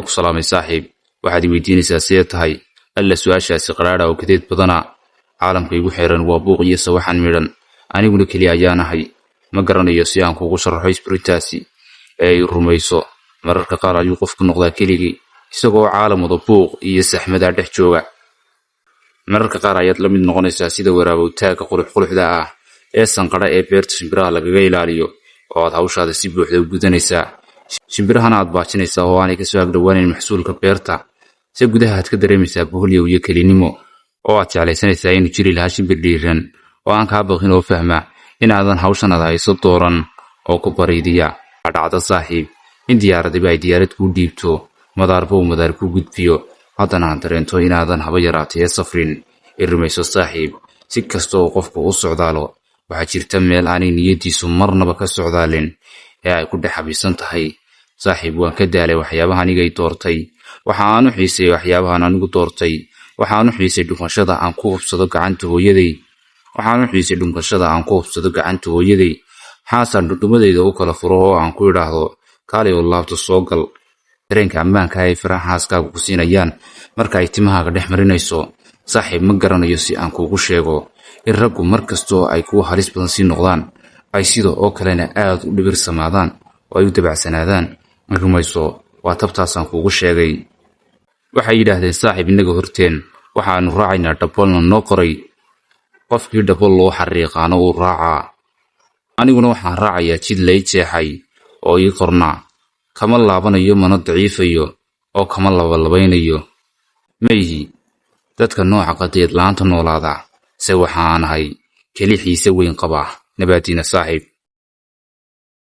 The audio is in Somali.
ku salaamay saaxiib waxaad weydiinaysaa sidee tahay alla su'aashaasi qaraara oo kadeed badana caalamka igu xeeran waa buuq iyo sawaxan midhan aniguna kaliya ayaan ahay ma garanayo si aan kugu sharaxo isbiritaasi ay rumayso mararka qaar ayuu qofku noqdaa keligii isagoo caalamada buuq iyo saxmada dhex jooga mararka qaar ayaad la mid noqonaysaa sida waraabowtaaga quluxda ah ee sanqara ee beerta shimbiraha lagaga ilaaliyo oo aad hawshaada si buuxda u gudanaysaa shimbirahana aad baajinaysaa oo aanay ka soo agdhawaanin maxsuulka beerta si gudaha aad ka dareemaysaa boholyow iyo kelinimo oo aad jeclaysanaysaa inuu jiri lahaa shimbir dhiiran oo aan kaa baqin oo fahma inaadan hawshan aad hayso dooran oo ku bariidiya dhacda saaxiib in diyaaradiba ay diyaarad kuu dhiibto madaarba uu madaar kuu gudbiyo haddana aan dareento inaadan haba yaraatee safrin rumayso saaxiib si kasta oo qofku u socdaalo waxaa jirta meel aanay niyadiisu marnaba ka socdaalin ee ay ku dhex xabiisan tahay saaxiib waan ka daalay waxyaabaha anigay doortay waxa aan u xiisay waxyaabahan anigu doortay waxaan u xiisay dhunkashada aan ku hubsado gacanta hooyaday xaasaan dhudhumadeyda u kala furo oo aan ku idhaahdo kaalay oo laabta soo gal dareenka ammaanka ay faraha xaaskaagu ku siinayaan marka ay timahaaga dhex marinayso saaxiib ma garanayo si aan kuugu sheego in raggu markastoo ay kuwa halis badan sii noqdaan ay sidoo oo kalena aad u dhibirsamaadaan oo ay u dabacsanaadaan rumayso waa tabtaasaan kuugu sheegay waxay yidhaahdeen saaxiib innaga horteen waxaanu raacaynaa dhabolna noo qoray qofkii dhabol loo xariiqaano uu raacaa aniguna waxaan raacayaa jid lay jeexay oo ii qornaa kama laabanayo mana daciifayo oo kama labalabaynayo mayhi dadka nooca qadeed laanta noolaada se waxaan ahay keli xiise weyn qaba nabaadiina saaxiib